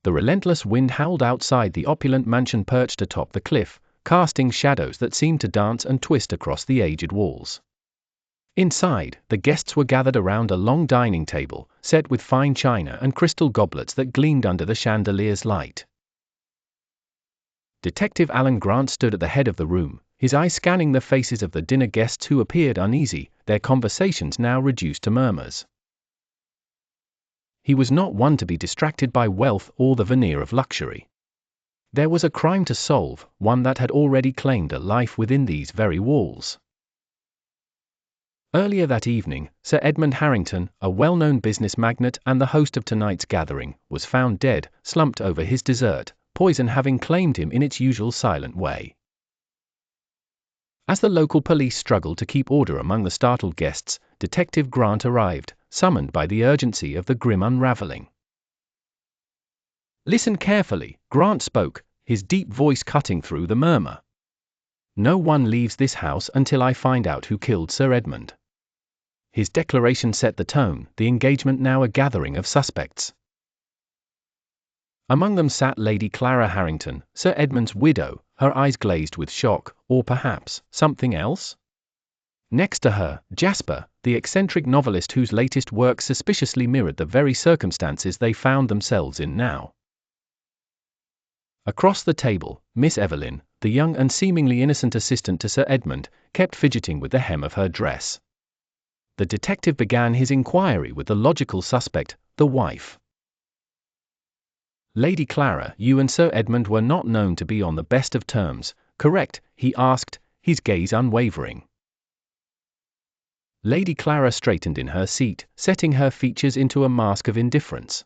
The relentless wind howled outside the opulent mansion perched atop the cliff, casting shadows that seemed to dance and twist across the aged walls. Inside, the guests were gathered around a long dining table, set with fine china and crystal goblets that gleamed under the chandelier's light. Detective Alan Grant stood at the head of the room, his eyes scanning the faces of the dinner guests who appeared uneasy, their conversations now reduced to murmurs. He was not one to be distracted by wealth or the veneer of luxury. There was a crime to solve, one that had already claimed a life within these very walls. Earlier that evening, Sir Edmund Harrington, a well-known business magnate and the host of tonight's gathering, was found dead, slumped over his dessert, poison having claimed him in its usual silent way. As the local police struggled to keep order among the startled guests, Detective Grant arrived, summoned by the urgency of the grim unraveling. "Listen carefully," Grant spoke, his deep voice cutting through the murmur. "No one leaves this house until I find out who killed Sir Edmund." His declaration set the tone, the engagement now a gathering of suspects. Among them sat Lady Clara Harrington, Sir Edmund's widow, her eyes glazed with shock, or perhaps something else? Next to her, Jasper, the eccentric novelist whose latest work suspiciously mirrored the very circumstances they found themselves in now. Across the table, Miss Evelyn, the young and seemingly innocent assistant to Sir Edmund, kept fidgeting with the hem of her dress. The detective began his inquiry with the logical suspect, the wife. "Lady Clara, you and Sir Edmund were not known to be on the best of terms, correct?" he asked, his gaze unwavering. Lady Clara straightened in her seat, setting her features into a mask of indifference.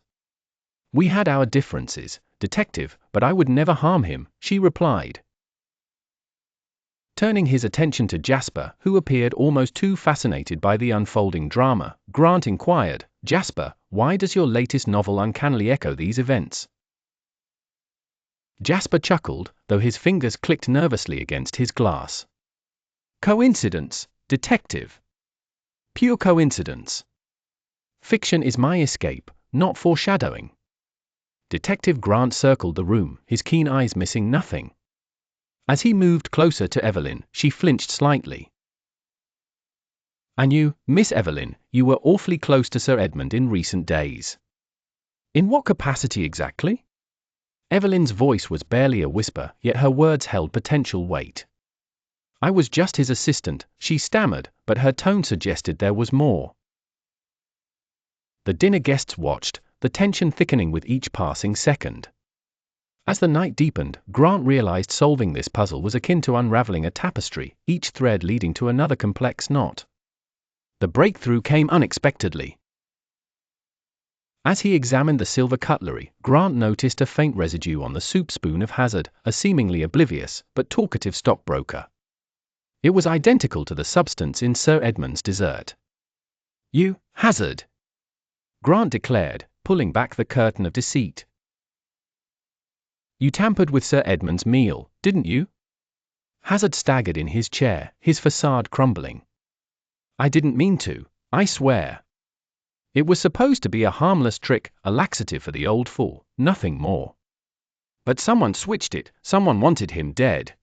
"We had our differences, detective, but I would never harm him," she replied. Turning his attention to Jasper, who appeared almost too fascinated by the unfolding drama, Grant inquired, "Jasper, why does your latest novel uncannily echo these events?" Jasper chuckled, though his fingers clicked nervously against his glass. "Coincidence, detective. Pure coincidence. Fiction is my escape, not foreshadowing." Detective Grant circled the room, his keen eyes missing nothing. As he moved closer to Evelyn, she flinched slightly. "And you, Miss Evelyn, you were awfully close to Sir Edmund in recent days." "In what capacity exactly?" Evelyn's voice was barely a whisper, yet her words held potential weight. "I was just his assistant," she stammered, but her tone suggested there was more. The dinner guests watched, the tension thickening with each passing second. As the night deepened, Grant realized solving this puzzle was akin to unraveling a tapestry, each thread leading to another complex knot. The breakthrough came unexpectedly. As he examined the silver cutlery, Grant noticed a faint residue on the soup spoon of Hazard, a seemingly oblivious, but talkative stockbroker. It was identical to the substance in Sir Edmund's dessert. "You, Hazard!" Grant declared, pulling back the curtain of deceit. "You tampered with Sir Edmund's meal, didn't you?" Hazard staggered in his chair, his facade crumbling. "I didn't mean to, I swear. It was supposed to be a harmless trick, a laxative for the old fool, nothing more. But someone switched it, someone wanted him dead."